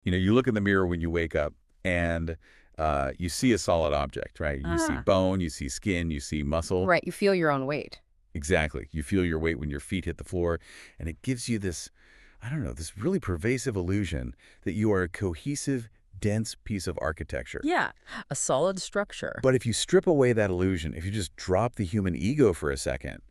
You look in the mirror when you wake up and you see a solid object, right? You see Ah, bone, you see skin, you see muscle. right. You feel your own weight. Exactly. You feel your weight when your feet hit the floor, and it gives you this, I don't know, this really pervasive illusion that you are a cohesive, dense piece of architecture. Yeah, a solid structure. But if you strip away that illusion, if you just drop the human ego for a second,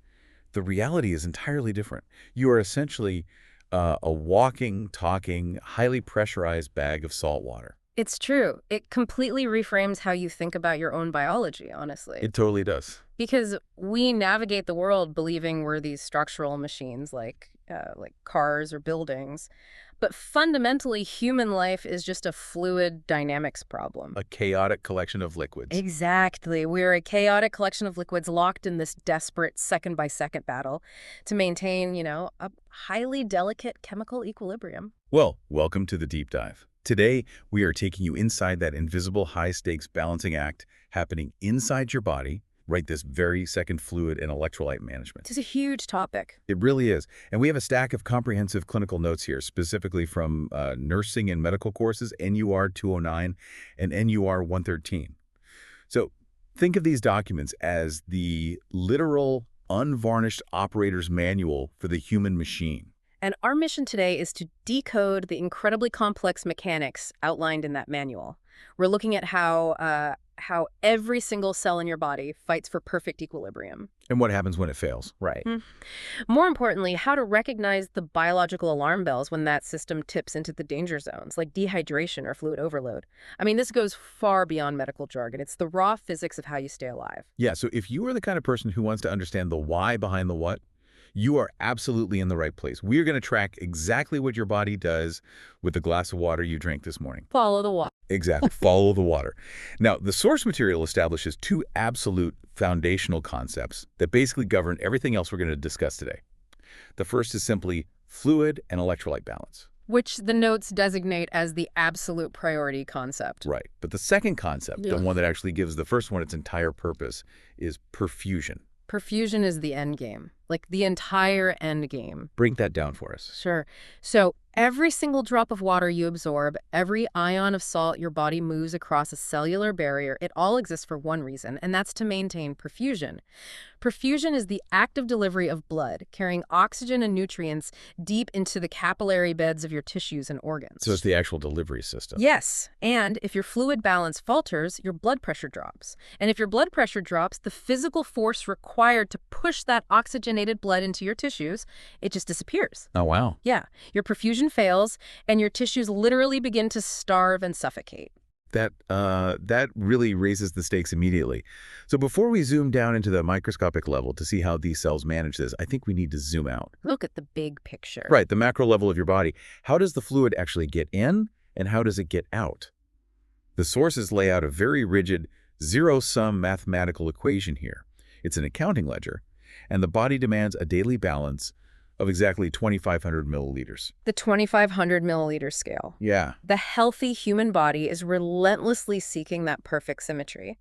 the reality is entirely different. You are essentially a walking, talking, highly pressurized bag of salt water. It's true. It completely reframes how you think about your own biology, honestly. It totally does. Because we navigate the world believing we're these structural machines like cars or buildings. But fundamentally, human life is just a fluid dynamics problem. A chaotic collection of liquids. Exactly. We're a chaotic collection of liquids locked in this desperate second-by-second battle to maintain, a highly delicate chemical equilibrium. Well, welcome to the deep dive. Today, we are taking you inside that invisible high-stakes balancing act happening inside your body, right this very second fluid and electrolyte management. This is a huge topic. It really is. And we have a stack of comprehensive clinical notes here, specifically from nursing and medical courses, NUR 209 and NUR 113. So think of these documents as the literal, unvarnished operator's manual for the human machine. And our mission today is to decode the incredibly complex mechanics outlined in that manual. We're looking at how every single cell in your body fights for perfect equilibrium. And what happens when it fails? Right. More importantly, how to recognize the biological alarm bells when that system tips into the danger zones, like dehydration or fluid overload. I mean, this goes far beyond medical jargon. It's the raw physics of how you stay alive. Yeah, so if you are the kind of person who wants to understand the why behind the what, you are absolutely in the right place. We're going to track exactly what your body does with the glass of water you drank this morning. Follow the water. Exactly. Follow the water. Now, the source material establishes two absolute foundational concepts that basically govern everything else we're going to discuss today. The first is simply fluid and electrolyte balance. Which the notes designate as the absolute priority concept. Right. But the second concept, the one that actually gives the first one its entire purpose, is perfusion. Perfusion is the end game, like the entire end game. Break that down for us. Sure. So every single drop of water you absorb, every ion of salt your body moves across a cellular barrier, it all exists for one reason, and that's to maintain perfusion. Perfusion is the active delivery of blood, carrying oxygen and nutrients deep into the capillary beds of your tissues and organs. So it's the actual delivery system. Yes, and if your fluid balance falters, your blood pressure drops. And if your blood pressure drops, the physical force required to push that oxygenated blood into your tissues, it just disappears. Oh, wow. Yeah, your perfusion fails, and your tissues literally begin to starve and suffocate. That really raises the stakes immediately. So before we zoom down into the microscopic level to see how these cells manage this, I think we need to zoom out. Look at the big picture. Right, the macro level of your body. How does the fluid actually get in, and how does it get out? The sources lay out a very rigid, zero-sum mathematical equation here. It's an accounting ledger, and the body demands a daily balance of exactly 2,500 milliliters. The 2,500 milliliter scale. Yeah. The healthy human body is relentlessly seeking that perfect symmetry.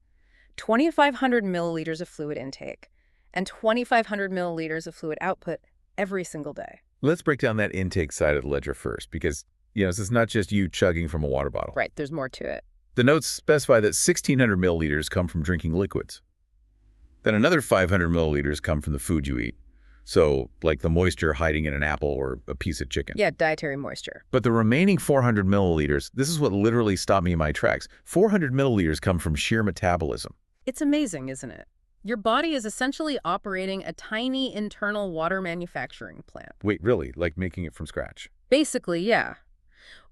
2,500 milliliters of fluid intake and 2,500 milliliters of fluid output every single day. Let's break down that intake side of the ledger first, because, this is not just you chugging from a water bottle. Right, there's more to it. The notes specify that 1,600 milliliters come from drinking liquids. Then another 500 milliliters come from the food you eat. So, like the moisture hiding in an apple or a piece of chicken. Yeah, dietary moisture. But the remaining 400 milliliters, this is what literally stopped me in my tracks. 400 milliliters come from sheer metabolism. It's amazing, isn't it? Your body is essentially operating a tiny internal water manufacturing plant. Wait, really? Like making it from scratch? Basically, yeah.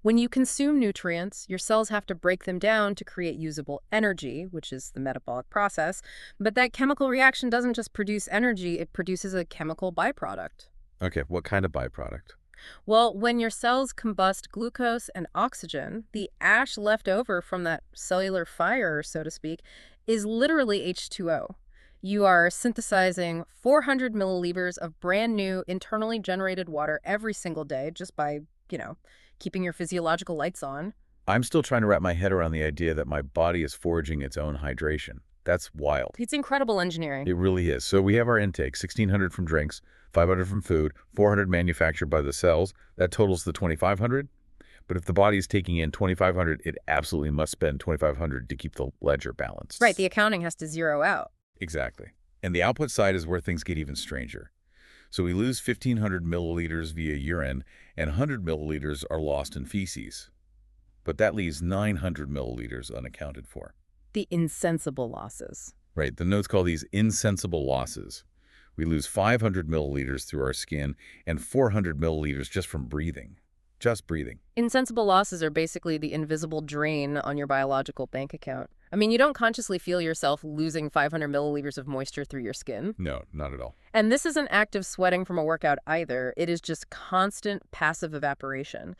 When you consume nutrients, your cells have to break them down to create usable energy, which is the metabolic process. But that chemical reaction doesn't just produce energy, it produces a chemical byproduct. Okay, what kind of byproduct? Well, when your cells combust glucose and oxygen, the ash left over from that cellular fire, so to speak, is literally H2O. You are synthesizing 400 milliliters of brand new internally generated water every single day just by, keeping your physiological lights on. I'm still trying to wrap my head around the idea that my body is forging its own hydration. That's wild. It's incredible engineering. It really is. So we have our intake, 1,600 from drinks, 500 from food, 400 manufactured by the cells. That totals the 2,500. But if the body is taking in 2,500, it absolutely must spend 2,500 to keep the ledger balanced. Right, the accounting has to zero out. Exactly. And the output side is where things get even stranger. So we lose 1,500 milliliters via urine, and 100 milliliters are lost in feces. But that leaves 900 milliliters unaccounted for. The insensible losses. Right, the notes call these insensible losses. We lose 500 milliliters through our skin and 400 milliliters just from breathing. Just breathing. Insensible losses are basically the invisible drain on your biological bank account. I mean, you don't consciously feel yourself losing 500 milliliters of moisture through your skin. No, not at all. And this isn't active sweating from a workout either. It is just constant passive evaporation.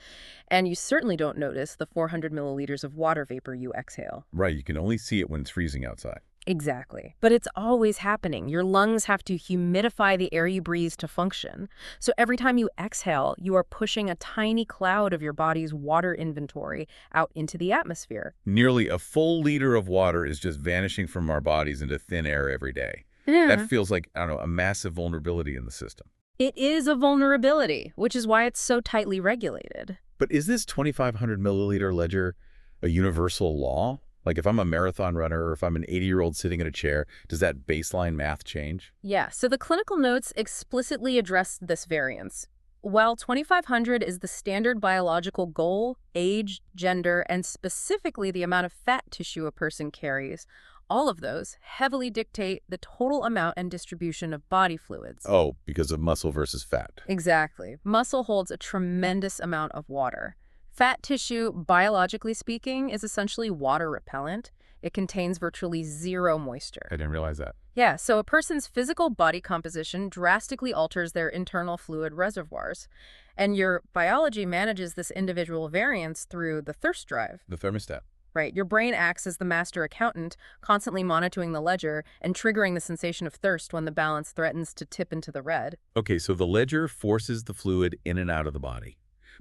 And you certainly don't notice the 400 milliliters of water vapor you exhale. Right, you can only see it when it's freezing outside. Exactly. But it's always happening. Your lungs have to humidify the air you breathe to function. So every time you exhale, you are pushing a tiny cloud of your body's water inventory out into the atmosphere. Nearly a full liter of water is just vanishing from our bodies into thin air every day. Yeah. That feels like, I don't know, a massive vulnerability in the system. It is a vulnerability, which is why it's so tightly regulated. But is this 2,500 milliliter ledger a universal law? Like if I'm a marathon runner or if I'm an 80-year-old sitting in a chair, does that baseline math change? Yeah, so the clinical notes explicitly address this variance. While 2,500 is the standard biological goal, age, gender, and specifically the amount of fat tissue a person carries, all of those heavily dictate the total amount and distribution of body fluids. Oh, because of muscle versus fat. Exactly. Muscle holds a tremendous amount of water. Fat tissue, biologically speaking, is essentially water repellent. It contains virtually zero moisture. I didn't realize that. Yeah, so a person's physical body composition drastically alters their internal fluid reservoirs. And your biology manages this individual variance through the thirst drive. The thermostat. Right, your brain acts as the master accountant, constantly monitoring the ledger and triggering the sensation of thirst when the balance threatens to tip into the red. Okay, so the ledger forces the fluid in and out of the body.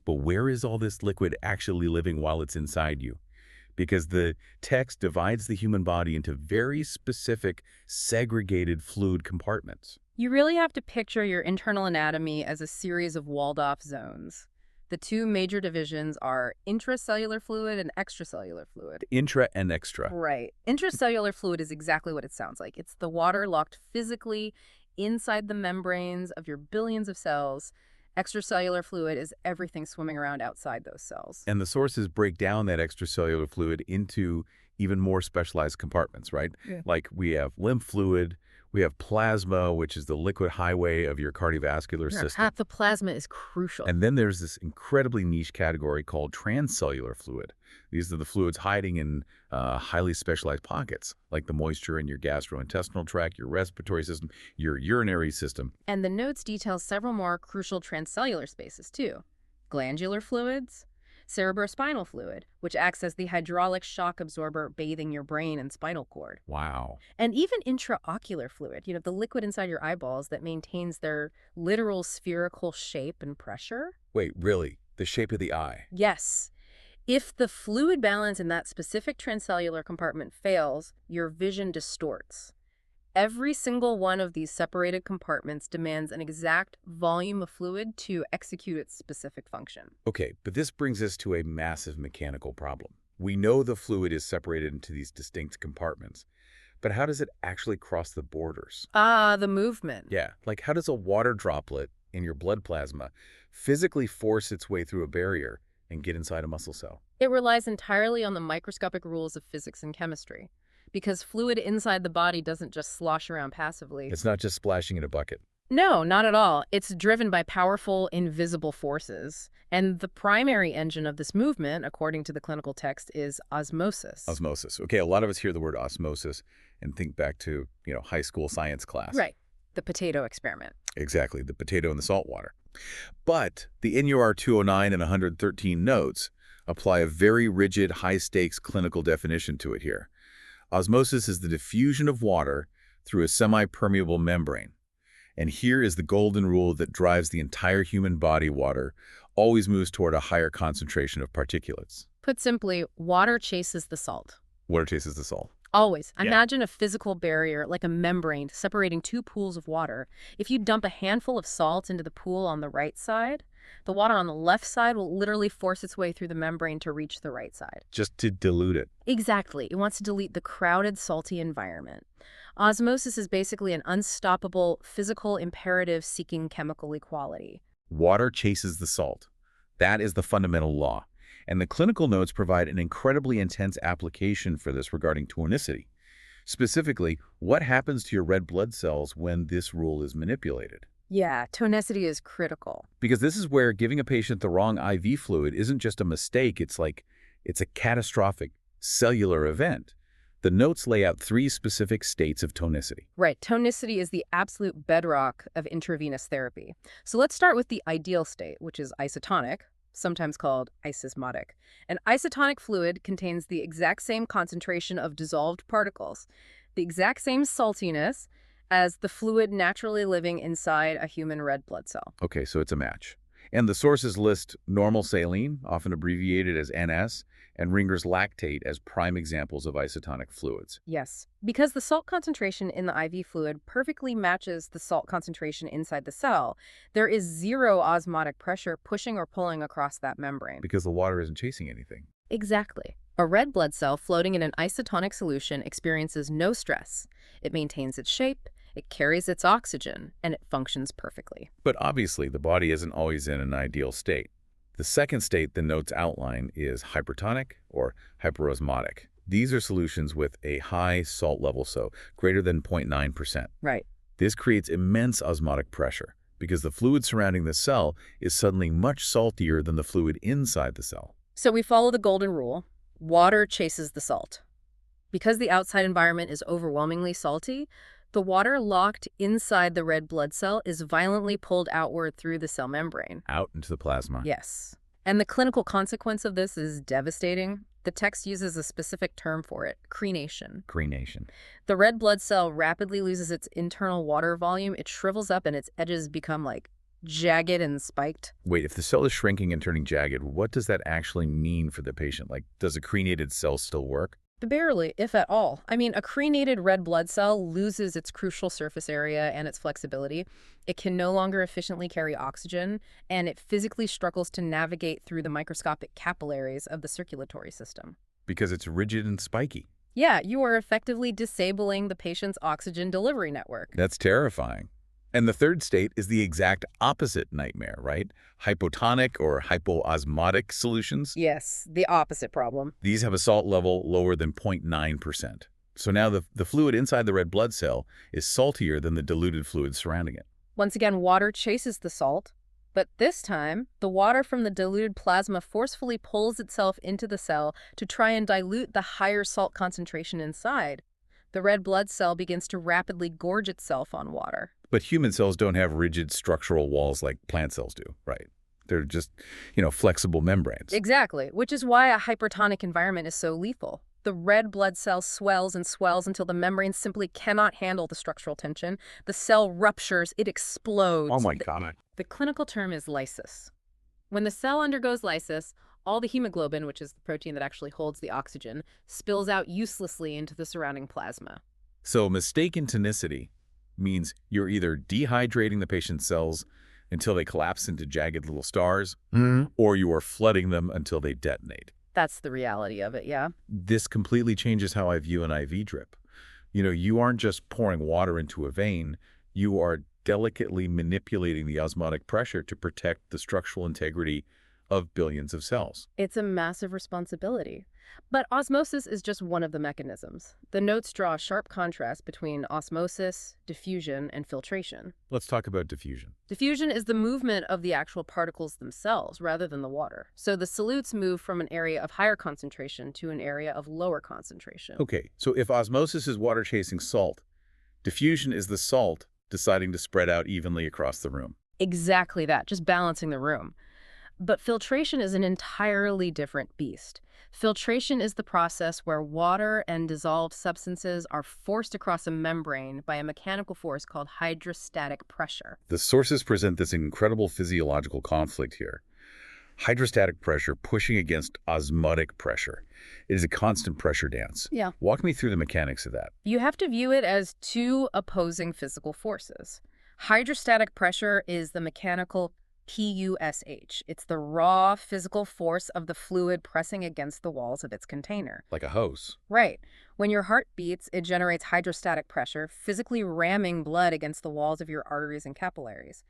But where is all this liquid actually living while it's inside you? Because the text divides the human body into very specific, segregated fluid compartments. You really have to picture your internal anatomy as a series of walled-off zones. The two major divisions are intracellular fluid and extracellular fluid. Intra and extra. Right. Intracellular fluid is exactly what it sounds like. It's the water locked physically inside the membranes of your billions of cells. Extracellular fluid is everything swimming around outside those cells. And the sources break down that extracellular fluid into even more specialized compartments, right? Yeah. Like we have lymph fluid, we have plasma, which is the liquid highway of your cardiovascular system. The plasma is crucial. And then there's this incredibly niche category called transcellular fluid. These are the fluids hiding in highly specialized pockets, like the moisture in your gastrointestinal tract, your respiratory system, your urinary system. And the notes detail several more crucial transcellular spaces, too. Glandular fluids, cerebrospinal fluid, which acts as the hydraulic shock absorber bathing your brain and spinal cord. Wow. And even intraocular fluid, the liquid inside your eyeballs that maintains their literal spherical shape and pressure. Wait, really? The shape of the eye? Yes. If the fluid balance in that specific transcellular compartment fails, your vision distorts. Every single one of these separated compartments demands an exact volume of fluid to execute its specific function. Okay, but this brings us to a massive mechanical problem. We know the fluid is separated into these distinct compartments, but how does it actually cross the borders? The movement. Yeah, like how does a water droplet in your blood plasma physically force its way through a barrier and get inside a muscle cell? It relies entirely on the microscopic rules of physics and chemistry. Because fluid inside the body doesn't just slosh around passively. It's not just splashing in a bucket. No, not at all. It's driven by powerful, invisible forces. And the primary engine of this movement, according to the clinical text, is osmosis. Osmosis. Okay, a lot of us hear the word osmosis and think back to, high school science class. Right. The potato experiment. Exactly, the potato in the salt water. But the NUR 209 and 113 notes apply a very rigid, high-stakes clinical definition to it here. Osmosis is the diffusion of water through a semi-permeable membrane. And here is the golden rule that drives the entire human body. Water always moves toward a higher concentration of particulates. Put simply, water chases the salt. Water chases the salt. Always. Yeah. Imagine a physical barrier, like a membrane, separating two pools of water. If you dump a handful of salt into the pool on the right side, The water on the left side will literally force its way through the membrane to reach the right side. Just to dilute it. Exactly. It wants to delete the crowded, salty environment. Osmosis is basically an unstoppable, physical imperative seeking chemical equality. Water chases the salt. That is the fundamental law. And the clinical notes provide an incredibly intense application for this regarding tonicity. Specifically, what happens to your red blood cells when this rule is manipulated? Yeah, tonicity is critical. Because this is where giving a patient the wrong IV fluid isn't just a mistake, it's a catastrophic cellular event. The notes lay out 3 specific states of tonicity. Right, tonicity is the absolute bedrock of intravenous therapy. So let's start with the ideal state, which is isotonic, sometimes called isosmotic. An isotonic fluid contains the exact same concentration of dissolved particles, the exact same saltiness as the fluid naturally living inside a human red blood cell. Okay, so it's a match. And the sources list normal saline, often abbreviated as NS, and Ringer's lactate as prime examples of isotonic fluids. Yes, because the salt concentration in the IV fluid perfectly matches the salt concentration inside the cell, there is zero osmotic pressure pushing or pulling across that membrane. Because the water isn't chasing anything. Exactly. A red blood cell floating in an isotonic solution experiences no stress. It maintains its shape, it carries its oxygen, and it functions perfectly. But obviously, the body isn't always in an ideal state. The second state the notes outline is hypertonic or hyperosmotic. These are solutions with a high salt level, so greater than 0.9%. Right. This creates immense osmotic pressure because the fluid surrounding the cell is suddenly much saltier than the fluid inside the cell. So we follow the golden rule. Water chases the salt. Because the outside environment is overwhelmingly salty, the water locked inside the red blood cell is violently pulled outward through the cell membrane. Out into the plasma. Yes. And the clinical consequence of this is devastating. The text uses a specific term for it, crenation. Crenation. The red blood cell rapidly loses its internal water volume. It shrivels up and its edges become like jagged and spiked. Wait, if the cell is shrinking and turning jagged, what does that actually mean for the patient? Like, does a crenated cell still work? Barely, if at all. I mean, a crenated red blood cell loses its crucial surface area and its flexibility. It can no longer efficiently carry oxygen, and it physically struggles to navigate through the microscopic capillaries of the circulatory system. Because it's rigid and spiky. Yeah, you are effectively disabling the patient's oxygen delivery network. That's terrifying. And the third state is the exact opposite nightmare, right? Hypotonic or hypoosmotic solutions. Yes, the opposite problem. These have a salt level lower than 0.9%. So now the fluid inside the red blood cell is saltier than the diluted fluid surrounding it. Once again, water chases the salt, but this time, the water from the diluted plasma forcefully pulls itself into the cell to try and dilute the higher salt concentration inside. The red blood cell begins to rapidly gorge itself on water. But human cells don't have rigid structural walls like plant cells do, right? They're just, flexible membranes. Exactly, which is why a hypertonic environment is so lethal. The red blood cell swells and swells until the membrane simply cannot handle the structural tension. The cell ruptures, it explodes. Oh my God. The clinical term is lysis. When the cell undergoes lysis, all the hemoglobin, which is the protein that actually holds the oxygen, spills out uselessly into the surrounding plasma. So mistaken tonicity means you're either dehydrating the patient's cells until they collapse into jagged little stars, or you are flooding them until they detonate. That's the reality of it, yeah? This completely changes how I view an IV drip. You aren't just pouring water into a vein, you are delicately manipulating the osmotic pressure to protect the structural integrity of billions of cells. It's a massive responsibility. But osmosis is just one of the mechanisms. The notes draw a sharp contrast between osmosis, diffusion, and filtration. Let's talk about diffusion. Diffusion is the movement of the actual particles themselves rather than the water. So the solutes move from an area of higher concentration to an area of lower concentration. Okay, so if osmosis is water chasing salt, diffusion is the salt deciding to spread out evenly across the room. Exactly that, just balancing the room. But filtration is an entirely different beast. Filtration is the process where water and dissolved substances are forced across a membrane by a mechanical force called hydrostatic pressure. The sources present this incredible physiological conflict here. Hydrostatic pressure pushing against osmotic pressure. It is a constant pressure dance. Yeah. Walk me through the mechanics of that. You have to view it as two opposing physical forces. Hydrostatic pressure is the mechanical PUSH. It's the raw physical force of the fluid pressing against the walls of its container. Like a hose. Right. When your heart beats, it generates hydrostatic pressure, physically ramming blood against the walls of your arteries and capillaries.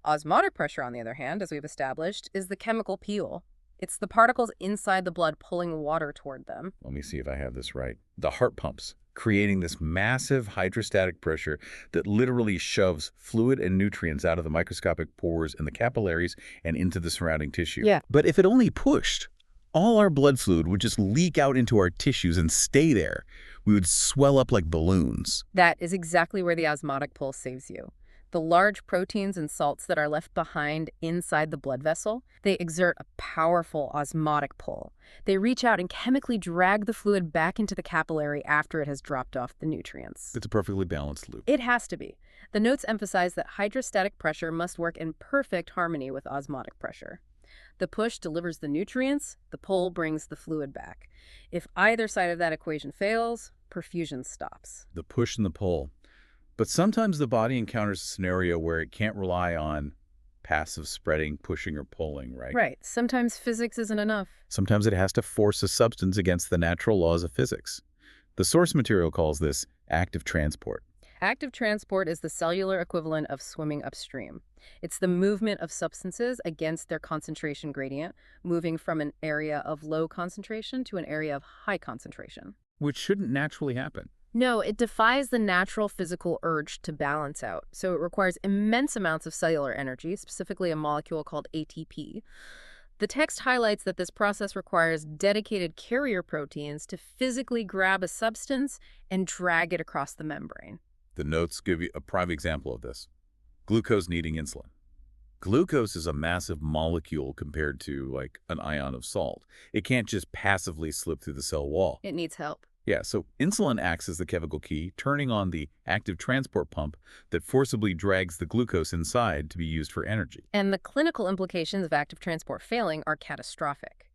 Osmotic pressure, on the other hand, as we've established, is the chemical peel. It's the particles inside the blood pulling water toward them. Let me see if I have this right. The heart pumps, creating this massive hydrostatic pressure that literally shoves fluid and nutrients out of the microscopic pores in the capillaries and into the surrounding tissue. Yeah. But if it only pushed, all our blood fluid would just leak out into our tissues and stay there. We would swell up like balloons. That is exactly where the osmotic pull saves you. The large proteins and salts that are left behind inside the blood vessel, they exert a powerful osmotic pull. They reach out and chemically drag the fluid back into the capillary after it has dropped off the nutrients. It's a perfectly balanced loop. It has to be. The notes emphasize that hydrostatic pressure must work in perfect harmony with osmotic pressure. The push delivers the nutrients, the pull brings the fluid back. If either side of that equation fails, perfusion stops. The push and the pull. But sometimes the body encounters a scenario where it can't rely on passive spreading, pushing, or pulling, right? Right. Sometimes physics isn't enough. Sometimes it has to force a substance against the natural laws of physics. The source material calls this active transport. Active transport is the cellular equivalent of swimming upstream. It's the movement of substances against their concentration gradient, moving from an area of low concentration to an area of high concentration. Which shouldn't naturally happen. No, it defies the natural physical urge to balance out, so it requires immense amounts of cellular energy, specifically a molecule called ATP. The text highlights that this process requires dedicated carrier proteins to physically grab a substance and drag it across the membrane. The notes give you a prime example of this. Glucose needing insulin. Glucose is a massive molecule compared to, like, an ion of salt. It can't just passively slip through the cell wall. It needs help. Yeah, so insulin acts as the chemical key, turning on the active transport pump that forcibly drags the glucose inside to be used for energy. And the clinical implications of active transport failing are catastrophic.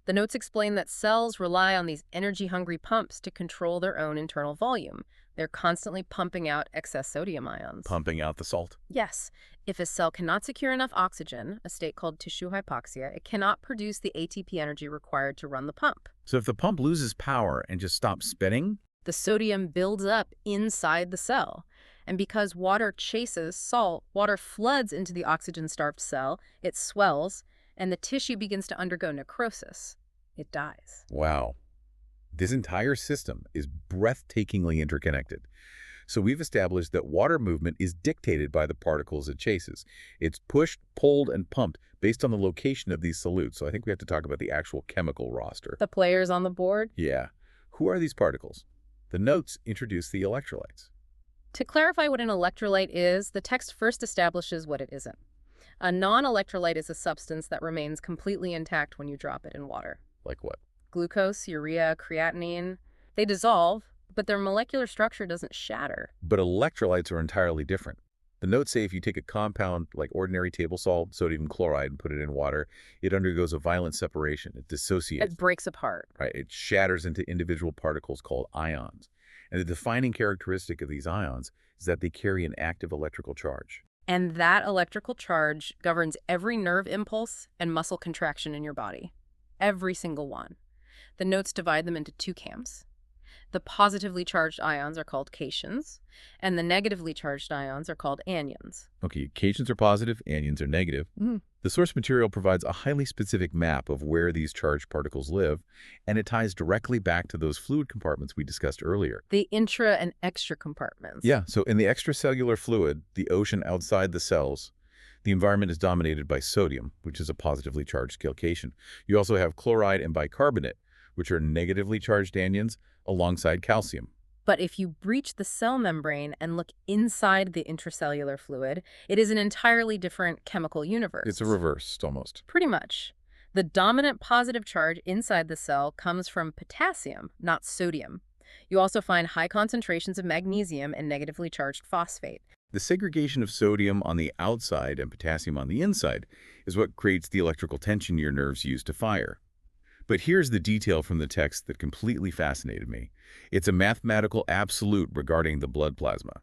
The notes explain that cells rely on these energy-hungry pumps to control their own internal volume. They're constantly pumping out excess sodium ions. Pumping out the salt. Yes. If a cell cannot secure enough oxygen, a state called tissue hypoxia, it cannot produce the ATP energy required to run the pump. So if the pump loses power and just stops spinning, The sodium builds up inside the cell. And because water chases salt, water floods into the oxygen-starved cell, it swells, and the tissue begins to undergo necrosis. It dies. wow. This entire system is breathtakingly interconnected. So we've established that water movement is dictated by the particles it chases. It's pushed, pulled, and pumped based on the location of these solutes. So I think we have to talk about the actual chemical roster. The players on the board? Yeah. Who are these particles? The notes introduce the electrolytes. To clarify what an electrolyte is, the text first establishes what it isn't. A non-electrolyte is a substance that remains completely intact when you drop it in water. Like what? Glucose, urea, creatinine, they dissolve, but their molecular structure doesn't shatter. But electrolytes are entirely different. The notes say if you take a compound like ordinary table salt, sodium chloride, and put it in water, it undergoes a violent separation. It dissociates. It breaks apart. Right? It shatters into individual particles called ions. And the defining characteristic of these ions is that they carry an active electrical charge. And that electrical charge governs every nerve impulse and muscle contraction in your body. Every single one. The notes divide them into two camps. The positively charged ions are called cations, and the negatively charged ions are called anions. Okay, cations are positive, anions are negative. The source material provides a highly specific map of where these charged particles live, and it ties directly back to those fluid compartments we discussed earlier. The intra and extra compartments. Yeah, so in the extracellular fluid, the ocean outside the cells, the environment is dominated by sodium, which is a positively charged cation. You also have chloride and bicarbonate, which are negatively charged anions, alongside calcium. But if you breach the cell membrane and look inside the intracellular fluid, it is an entirely different chemical universe. It's a reversed, almost. Pretty much. The dominant positive charge inside the cell comes from potassium, not sodium. You also find high concentrations of magnesium and negatively charged phosphate. The segregation of sodium on the outside and potassium on the inside is what creates the electrical tension your nerves use to fire. But here's the detail from the text that completely fascinated me. It's a mathematical absolute regarding the blood plasma.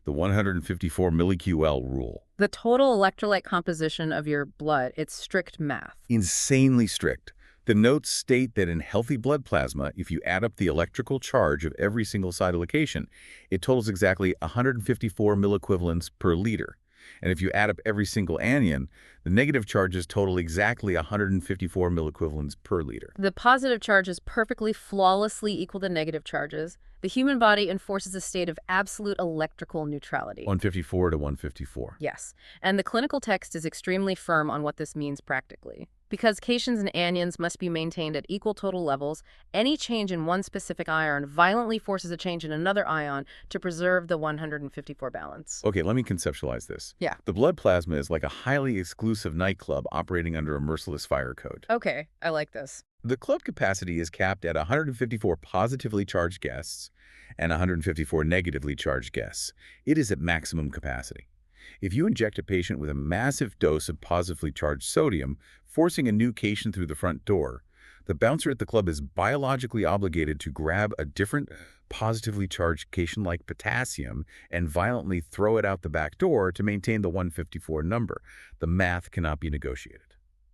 the 154 milliQL rule. The total electrolyte composition of your blood, it's strict math. Insanely strict. The notes state that in healthy blood plasma, if you add up the electrical charge of every single cytolocation, it totals exactly 154 milliequivalents per liter. And if you add up every single anion, the negative charges total exactly 154 milliequivalents per liter. The positive charges perfectly, flawlessly equal the negative charges. The human body enforces a state of absolute electrical neutrality. 154 to 154. Yes, and the clinical text is extremely firm on what this means practically. Because cations and anions must be maintained at equal total levels, any change in one specific ion violently forces a change in another ion to preserve the 154 balance. Okay, let me conceptualize this. Yeah. The blood plasma is like a highly exclusive nightclub operating under a merciless fire code. Okay, I like this. The club capacity is capped at 154 positively charged guests and 154 negatively charged guests. It is at maximum capacity. If you inject a patient with a massive dose of positively charged sodium, forcing a new cation through the front door, the bouncer at the club is biologically obligated to grab a different positively charged cation like potassium and violently throw it out the back door to maintain the 154 number. The math cannot be negotiated.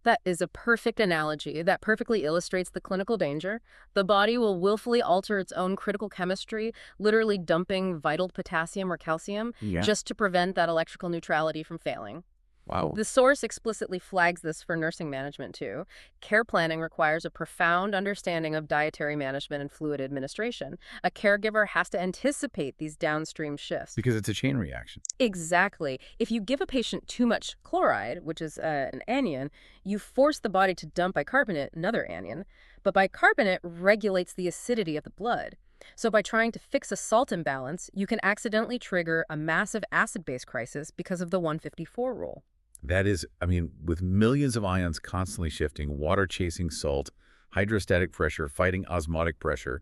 That is a perfect analogy that perfectly illustrates the clinical danger. The body will willfully alter its own critical chemistry, literally dumping vital potassium or calcium, just to prevent that electrical neutrality from failing. Wow. The source explicitly flags this for nursing management, too. Care planning requires a profound understanding of dietary management and fluid administration. A caregiver has to anticipate these downstream shifts. Because it's a chain reaction. Exactly. If you give a patient too much chloride, which is an anion, you force the body to dump bicarbonate, another anion. But bicarbonate regulates the acidity of the blood. So by trying to fix a salt imbalance, you can accidentally trigger a massive acid-base crisis because of the 154 rule. That is, with millions of ions constantly shifting, water chasing salt, hydrostatic pressure fighting osmotic pressure,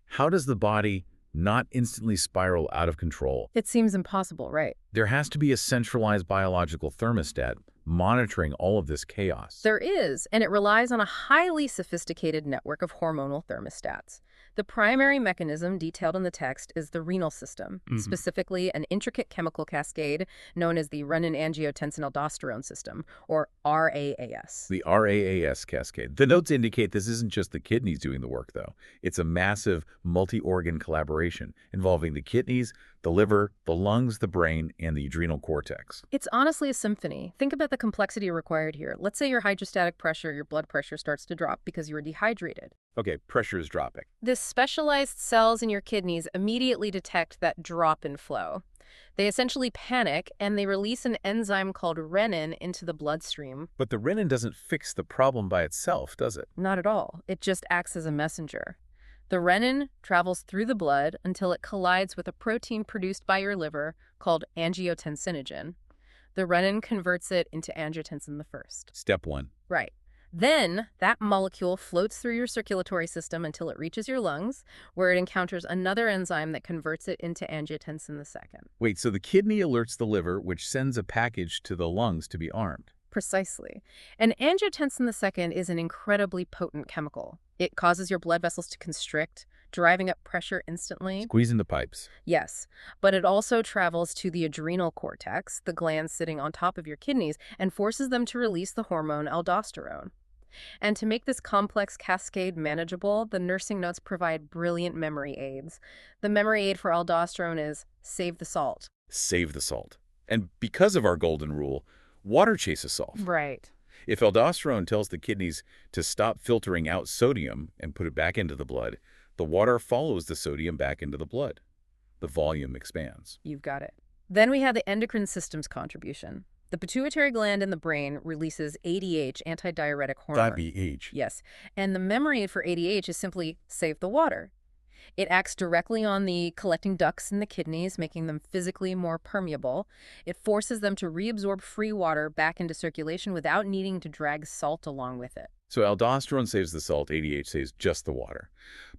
how does the body not instantly spiral out of control? It seems impossible, right? There has to be a centralized biological thermostat monitoring all of this chaos. There is, and it relies on a highly sophisticated network of hormonal thermostats. The primary mechanism detailed in the text is the renal system, specifically an intricate chemical cascade known as the renin-angiotensin-aldosterone system, or RAAS. The RAAS cascade. The notes indicate this isn't just the kidneys doing the work, though. It's a massive multi-organ collaboration involving the kidneys, the liver, the lungs, the brain, and the adrenal cortex. It's honestly a symphony. Think about the complexity required here. Let's say your hydrostatic pressure, your blood pressure starts to drop because you were dehydrated. Okay, pressure is dropping. The specialized cells in your kidneys immediately detect that drop in flow. They essentially panic, and they release an enzyme called renin into the bloodstream. But the renin doesn't fix the problem by itself, does it? Not at all. It just acts as a messenger. The renin travels through the blood until it collides with a protein produced by your liver called angiotensinogen. The renin converts it into angiotensin I. Step 1. Right. Then, that molecule floats through your circulatory system until it reaches your lungs, where it encounters another enzyme that converts it into angiotensin II. Wait, so the kidney alerts the liver, which sends a package to the lungs to be armed. Precisely. And angiotensin II is an incredibly potent chemical. It causes your blood vessels to constrict, driving up pressure instantly. Squeezing the pipes. Yes, but it also travels to the adrenal cortex, the gland sitting on top of your kidneys, and forces them to release the hormone aldosterone. And to make this complex cascade manageable, the nursing notes provide brilliant memory aids. The memory aid for aldosterone is save the salt. Save the salt. And because of our golden rule, water chases salt. Right. If aldosterone tells the kidneys to stop filtering out sodium and put it back into the blood, the water follows the sodium back into the blood. The volume expands. You've got it. Then we have the endocrine system's contribution. The pituitary gland in the brain releases ADH, antidiuretic hormone. ADH. Yes, and the memory aid for ADH is simply save the water. It acts directly on the collecting ducts in the kidneys, making them physically more permeable. It forces them to reabsorb free water back into circulation without needing to drag salt along with it. So aldosterone saves the salt, ADH saves just the water.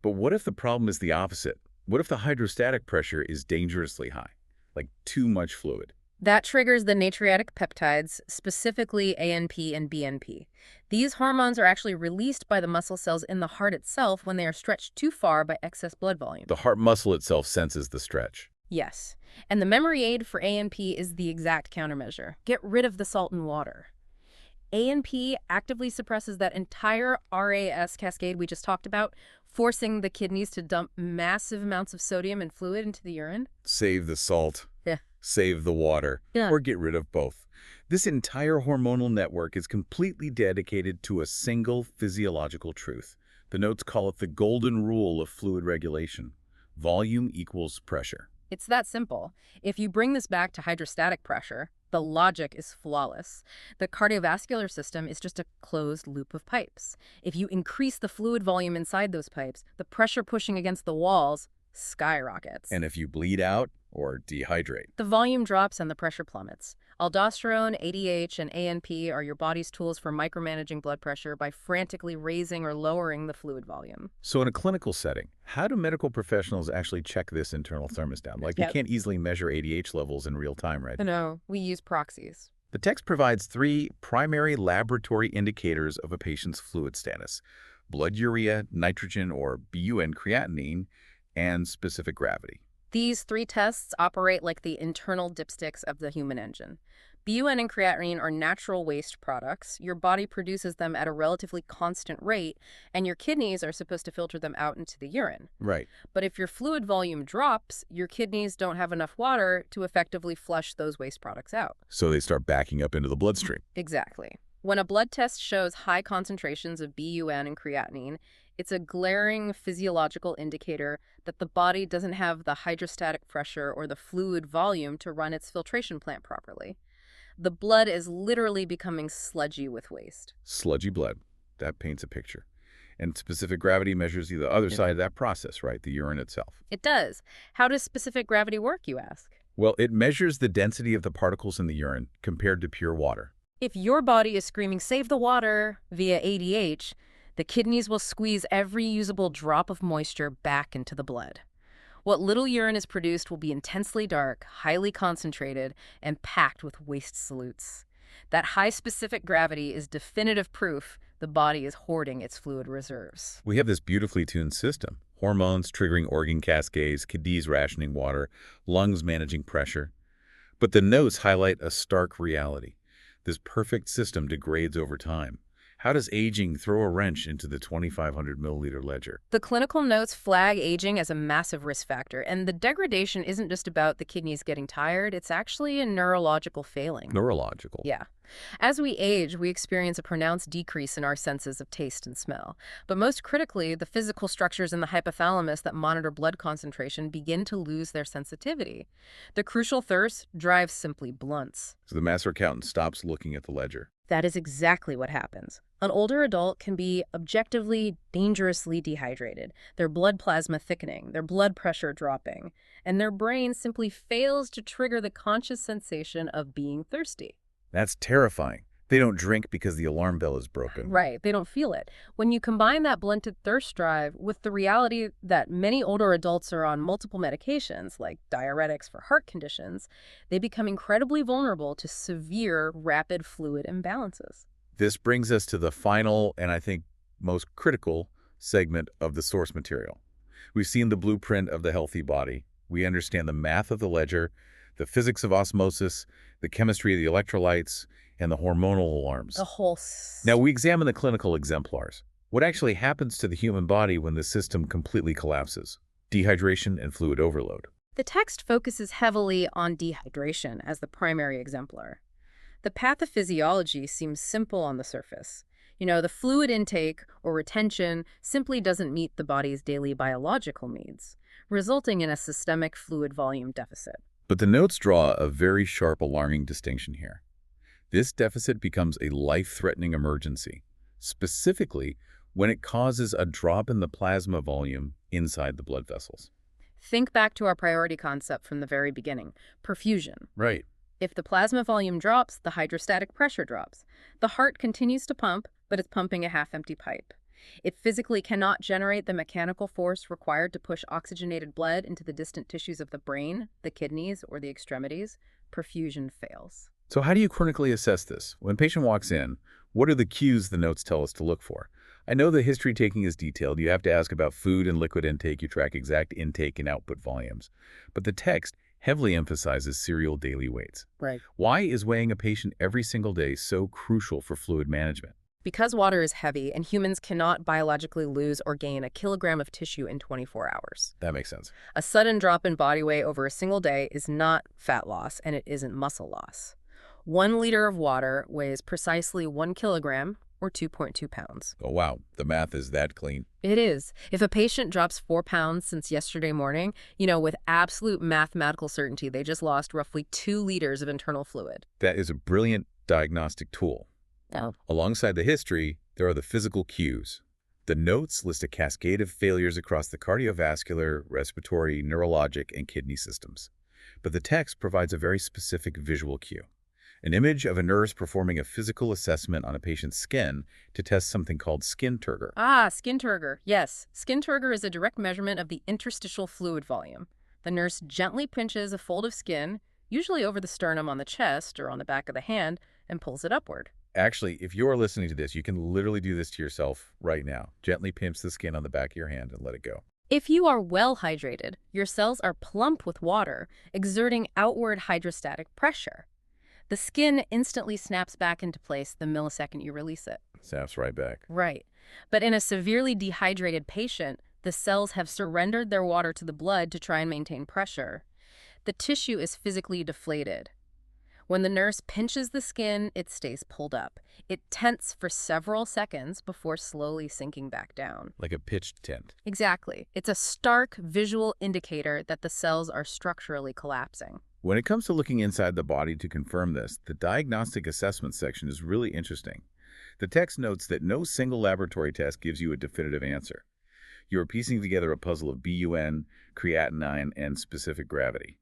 But what if the problem is the opposite? What if the hydrostatic pressure is dangerously high, like too much fluid? That triggers the natriuretic peptides, specifically ANP and BNP. These hormones are actually released by the muscle cells in the heart itself when they are stretched too far by excess blood volume. The heart muscle itself senses the stretch. Yes. And the memory aid for ANP is the exact countermeasure. Get rid of the salt and water. ANP actively suppresses that entire RAS cascade we just talked about, forcing the kidneys to dump massive amounts of sodium and fluid into the urine. Save the salt, Yeah. save the water, Yeah. or get rid of both. This entire hormonal network is completely dedicated to a single physiological truth. The notes call it the golden rule of fluid regulation. Volume equals pressure. It's that simple. If you bring this back to hydrostatic pressure, the logic is flawless. The cardiovascular system is just a closed loop of pipes. If you increase the fluid volume inside those pipes, the pressure pushing against the walls skyrockets. And if you bleed out or dehydrate, The volume drops and the pressure plummets. Aldosterone, ADH, and ANP are your body's tools for micromanaging blood pressure by frantically raising or lowering the fluid volume. so in a clinical setting, how do medical professionals actually check this internal thermostat? Like, you Yep. can't easily measure ADH levels in real time, right? No, we use proxies. The text provides 3 primary laboratory indicators of a patient's fluid status: blood urea, nitrogen or BUN creatinine, and specific gravity. These 3 tests operate like the internal dipsticks of the human engine. BUN and creatinine are natural waste products. Your body produces them at a relatively constant rate, and your kidneys are supposed to filter them out into the urine. Right. But if your fluid volume drops, your kidneys don't have enough water to effectively flush those waste products out. So they start backing up into the bloodstream. Exactly. When a blood test shows high concentrations of BUN and creatinine, it's a glaring physiological indicator that the body doesn't have the hydrostatic pressure or the fluid volume to run its filtration plant properly. The blood is literally becoming sludgy with waste. Sludgy blood. That paints a picture. And specific gravity measures the other side of that process, right? The urine itself. It does. How does specific gravity work, you ask? Well, it measures the density of the particles in the urine compared to pure water. If your body is screaming, "Save the water," via ADH, the kidneys will squeeze every usable drop of moisture back into the blood. What little urine is produced will be intensely dark, highly concentrated, and packed with waste solutes. That high specific gravity is definitive proof the body is hoarding its fluid reserves. We have this beautifully tuned system. Hormones triggering organ cascades, kidneys rationing water, lungs managing pressure. But the notes highlight a stark reality. This perfect system degrades over time. How does aging throw a wrench into the 2,500 milliliter ledger? The clinical notes flag aging as a massive risk factor, and the degradation isn't just about the kidneys getting tired, it's actually a neurological failing. Neurological. Yeah. As we age, we experience a pronounced decrease in our senses of taste and smell. But most critically, the physical structures in the hypothalamus that monitor blood concentration begin to lose their sensitivity. The crucial thirst drive simply blunts. So the master accountant stops looking at the ledger. That is exactly what happens. An older adult can be objectively dangerously dehydrated, their blood plasma thickening, their blood pressure dropping, and their brain simply fails to trigger the conscious sensation of being thirsty. That's terrifying. They don't drink because the alarm bell is broken. Right, they don't feel it. When you combine that blunted thirst drive with the reality that many older adults are on multiple medications, like diuretics for heart conditions, they become incredibly vulnerable to severe rapid fluid imbalances. This brings us to the final and I think most critical segment of the source material. We've seen the blueprint of the healthy body. We understand the math of the ledger, the physics of osmosis, the chemistry of the electrolytes, and the hormonal alarms. The whole... Now, we examine the clinical exemplars. What actually happens to the human body when the system completely collapses? Dehydration and fluid overload. The text focuses heavily on dehydration as the primary exemplar. The pathophysiology seems simple on the surface. The fluid intake or retention simply doesn't meet the body's daily biological needs, resulting in a systemic fluid volume deficit. But the notes draw a very sharp, alarming distinction here. This deficit becomes a life-threatening emergency, specifically when it causes a drop in the plasma volume inside the blood vessels. Think back to our priority concept from the very beginning, perfusion. Right. If the plasma volume drops, the hydrostatic pressure drops. The heart continues to pump, but it's pumping a half-empty pipe. It physically cannot generate the mechanical force required to push oxygenated blood into the distant tissues of the brain, the kidneys, or the extremities. Perfusion fails. So how do you clinically assess this? When a patient walks in, what are the cues the notes tell us to look for? I know the history taking is detailed. You have to ask about food and liquid intake. You track exact intake and output volumes. But the text heavily emphasizes serial daily weights. Right. Why is weighing a patient every single day so crucial for fluid management? Because water is heavy and humans cannot biologically lose or gain a kilogram of tissue in 24 hours. That makes sense. A sudden drop in body weight over a single day is not fat loss and it isn't muscle loss. 1 liter of water weighs precisely 1 kilogram or 2.2 pounds. Oh, wow. The math is that clean. It is. If a patient drops 4 pounds since yesterday morning, with absolute mathematical certainty, they just lost roughly 2 liters of internal fluid. That is a brilliant diagnostic tool. Oh. Alongside the history, there are the physical cues. The notes list a cascade of failures across the cardiovascular, respiratory, neurologic, and kidney systems. But the text provides a very specific visual cue. An image of a nurse performing a physical assessment on a patient's skin to test something called skin turgor. Ah, skin turgor. Yes, skin turgor is a direct measurement of the interstitial fluid volume. The nurse gently pinches a fold of skin, usually over the sternum on the chest or on the back of the hand, and pulls it upward. Actually, if you are listening to this, you can literally do this to yourself right now. Gently pinch the skin on the back of your hand and let it go. If you are well hydrated, your cells are plump with water, exerting outward hydrostatic pressure. The skin instantly snaps back into place the millisecond you release it. Snaps right back. Right. But in a severely dehydrated patient, the cells have surrendered their water to the blood to try and maintain pressure. The tissue is physically deflated. When the nurse pinches the skin, it stays pulled up. It tenses for several seconds before slowly sinking back down. Like a pitched tent. Exactly. It's a stark visual indicator that the cells are structurally collapsing. When it comes to looking inside the body to confirm this, the diagnostic assessment section is really interesting. The text notes that no single laboratory test gives you a definitive answer. You are piecing together a puzzle of BUN, creatinine, and specific gravity.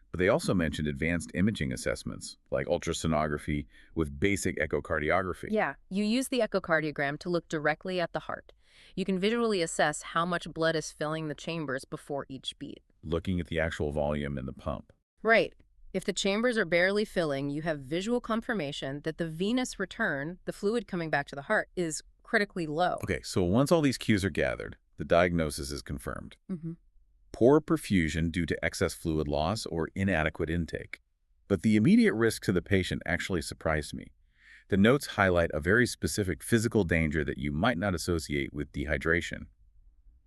But they also mentioned advanced imaging assessments, like ultrasonography with basic echocardiography. Yeah, you use the echocardiogram to look directly at the heart. You can visually assess how much blood is filling the chambers before each beat. Looking at the actual volume in the pump. Right. If the chambers are barely filling, you have visual confirmation that the venous return, the fluid coming back to the heart, is critically low. Okay, so once all these cues are gathered, the diagnosis is confirmed. Mm-hmm. Poor perfusion due to excess fluid loss or inadequate intake. But the immediate risk to the patient actually surprised me. The notes highlight a very specific physical danger that you might not associate with dehydration.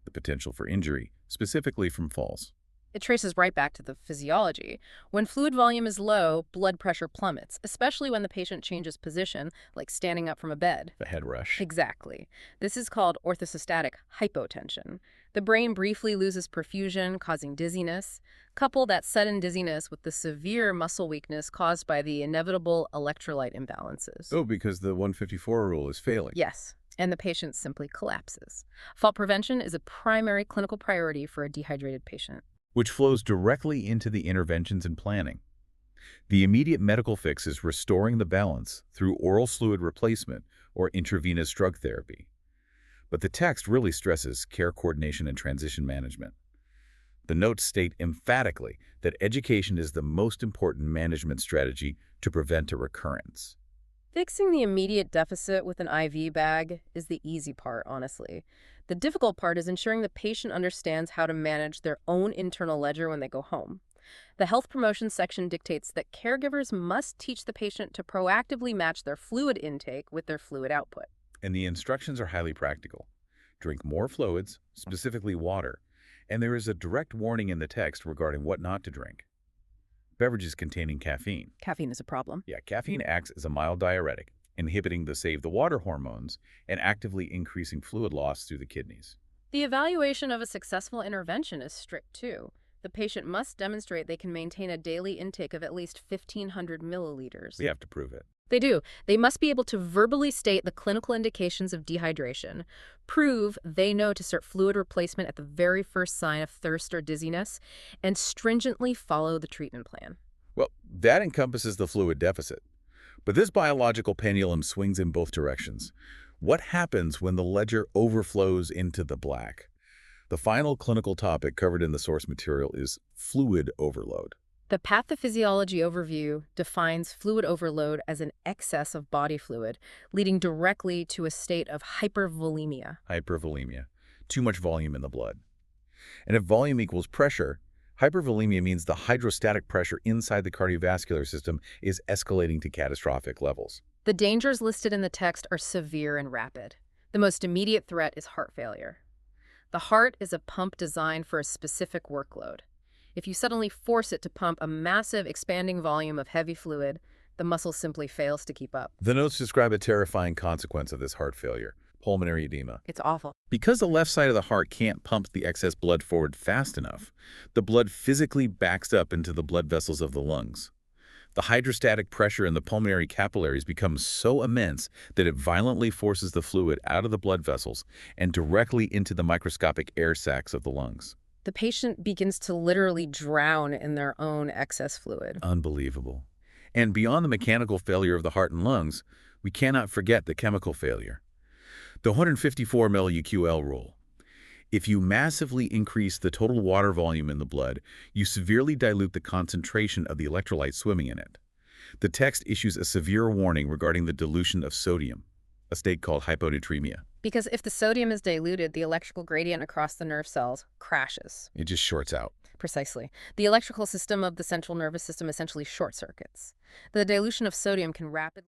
The potential for injury, specifically from falls. It traces right back to the physiology. When fluid volume is low, blood pressure plummets, especially when the patient changes position, like standing up from a bed. The head rush. Exactly. This is called orthostatic hypotension. The brain briefly loses perfusion, causing dizziness. Couple that sudden dizziness with the severe muscle weakness caused by the inevitable electrolyte imbalances. Oh, because the 154 rule is failing. Yes, and the patient simply collapses. Fault prevention is a primary clinical priority for a dehydrated patient. Which flows directly into the interventions and planning. The immediate medical fix is restoring the balance through oral fluid replacement or intravenous drug therapy. But the text really stresses care coordination and transition management. The notes state emphatically that education is the most important management strategy to prevent a recurrence. Fixing the immediate deficit with an IV bag is the easy part, honestly. The difficult part is ensuring the patient understands how to manage their own internal ledger when they go home. The health promotion section dictates that caregivers must teach the patient to proactively match their fluid intake with their fluid output. And the instructions are highly practical. Drink more fluids, specifically water, and there is a direct warning in the text regarding what not to drink. Beverages containing caffeine. Caffeine is a problem. Yeah, caffeine acts as a mild diuretic, inhibiting the save-the-water hormones and actively increasing fluid loss through the kidneys. The evaluation of a successful intervention is strict, too. The patient must demonstrate they can maintain a daily intake of at least 1,500 milliliters. We have to prove it. They do. They must be able to verbally state the clinical indications of dehydration, prove they know to start fluid replacement at the very first sign of thirst or dizziness, and stringently follow the treatment plan. Well, that encompasses the fluid deficit. But this biological pendulum swings in both directions. What happens when the ledger overflows into the black? The final clinical topic covered in the source material is fluid overload. The pathophysiology overview defines fluid overload as an excess of body fluid, leading directly to a state of hypervolemia. Hypervolemia. Too much volume in the blood. And if volume equals pressure, hypervolemia means the hydrostatic pressure inside the cardiovascular system is escalating to catastrophic levels. The dangers listed in the text are severe and rapid. The most immediate threat is heart failure. The heart is a pump designed for a specific workload. If you suddenly force it to pump a massive expanding volume of heavy fluid, the muscle simply fails to keep up. The notes describe a terrifying consequence of this heart failure: pulmonary edema. It's awful. Because the left side of the heart can't pump the excess blood forward fast enough, the blood physically backs up into the blood vessels of the lungs. The hydrostatic pressure in the pulmonary capillaries becomes so immense that it violently forces the fluid out of the blood vessels and directly into the microscopic air sacs of the lungs. The patient begins to literally drown in their own excess fluid. Unbelievable. And beyond the mechanical failure of the heart and lungs, we cannot forget the chemical failure. The 154 mL/UQL rule. If you massively increase the total water volume in the blood, you severely dilute the concentration of the electrolytes swimming in it. The text issues a severe warning regarding the dilution of sodium, a state called hyponatremia. Because if the sodium is diluted, the electrical gradient across the nerve cells crashes. It just shorts out. Precisely. The electrical system of the central nervous system essentially short circuits. The dilution of sodium can rapidly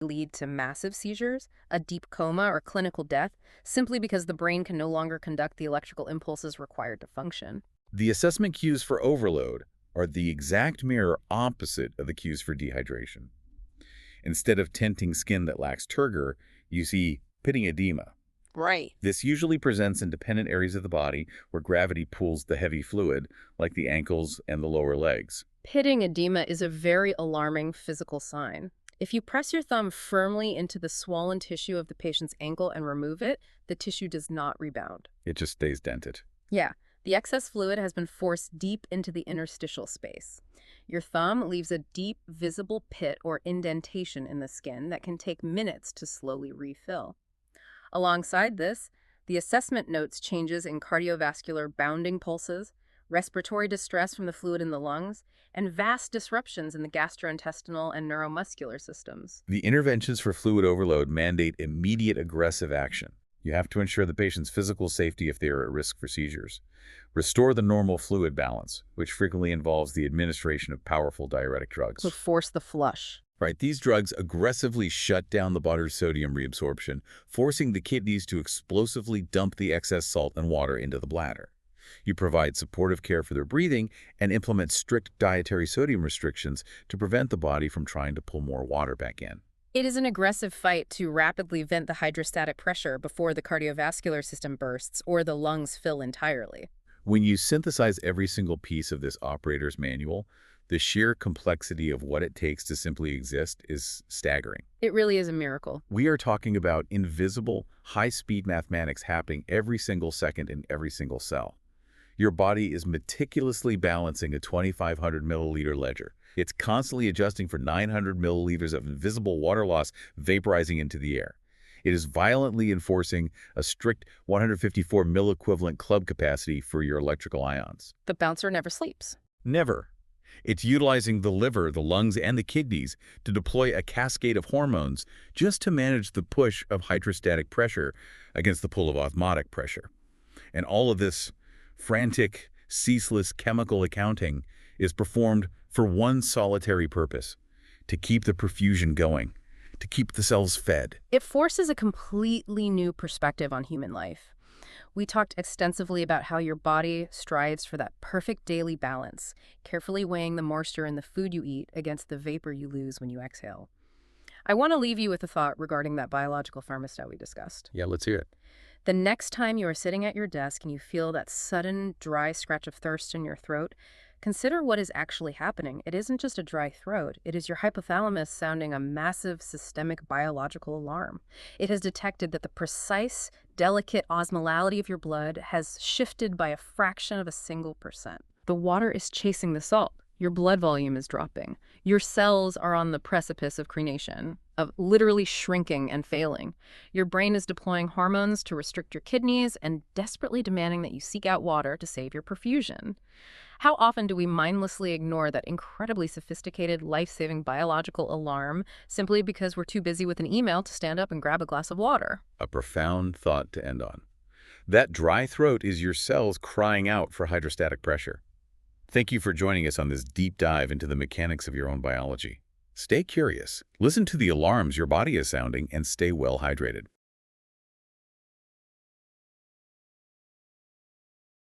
lead to massive seizures, a deep coma, or clinical death, simply because the brain can no longer conduct the electrical impulses required to function. The assessment cues for overload are the exact mirror opposite of the cues for dehydration. Instead of tenting skin that lacks turgor, you see pitting edema. Right. This usually presents in dependent areas of the body where gravity pulls the heavy fluid, like the ankles and the lower legs. Pitting edema is a very alarming physical sign. If you press your thumb firmly into the swollen tissue of the patient's ankle and remove it, the tissue does not rebound. It just stays dented. Yeah, the excess fluid has been forced deep into the interstitial space. Your thumb leaves a deep, visible pit or indentation in the skin that can take minutes to slowly refill. Alongside this, the assessment notes changes in cardiovascular bounding pulses, respiratory distress from the fluid in the lungs, and vast disruptions in the gastrointestinal and neuromuscular systems. The interventions for fluid overload mandate immediate aggressive action. You have to ensure the patient's physical safety if they are at risk for seizures. Restore the normal fluid balance, which frequently involves the administration of powerful diuretic drugs. To force the flush. Right, these drugs aggressively shut down the body's sodium reabsorption, forcing the kidneys to explosively dump the excess salt and water into the bladder. You provide supportive care for their breathing and implement strict dietary sodium restrictions to prevent the body from trying to pull more water back in. It is an aggressive fight to rapidly vent the hydrostatic pressure before the cardiovascular system bursts or the lungs fill entirely. When you synthesize every single piece of this operator's manual, the sheer complexity of what it takes to simply exist is staggering. It really is a miracle. We are talking about invisible, high-speed mathematics happening every single second in every single cell. Your body is meticulously balancing a 2,500 milliliter ledger. It's constantly adjusting for 900 milliliters of invisible water loss vaporizing into the air. It is violently enforcing a strict 154 milliequivalent club capacity for your electrical ions. The bouncer never sleeps. Never. It's utilizing the liver, the lungs, and the kidneys to deploy a cascade of hormones just to manage the push of hydrostatic pressure against the pull of osmotic pressure. And all of this frantic, ceaseless chemical accounting is performed for one solitary purpose: to keep the perfusion going, to keep the cells fed. It forces a completely new perspective on human life. We talked extensively about how your body strives for that perfect daily balance, carefully weighing the moisture in the food you eat against the vapor you lose when you exhale. I want to leave you with a thought regarding that biological thermostat we discussed. Yeah, let's hear it. The next time you are sitting at your desk and you feel that sudden dry scratch of thirst in your throat, consider what is actually happening. It isn't just a dry throat. It is your hypothalamus sounding a massive systemic biological alarm. It has detected that the precise, delicate osmolality of your blood has shifted by a fraction of a single %. The water is chasing the salt. Your blood volume is dropping. Your cells are on the precipice of crenation, of literally shrinking and failing. Your brain is deploying hormones to restrict your kidneys and desperately demanding that you seek out water to save your perfusion. How often do we mindlessly ignore that incredibly sophisticated, life-saving biological alarm simply because we're too busy with an email to stand up and grab a glass of water? A profound thought to end on. That dry throat is your cells crying out for hydrostatic pressure. Thank you for joining us on this deep dive into the mechanics of your own biology. Stay curious, listen to the alarms your body is sounding, and stay well hydrated.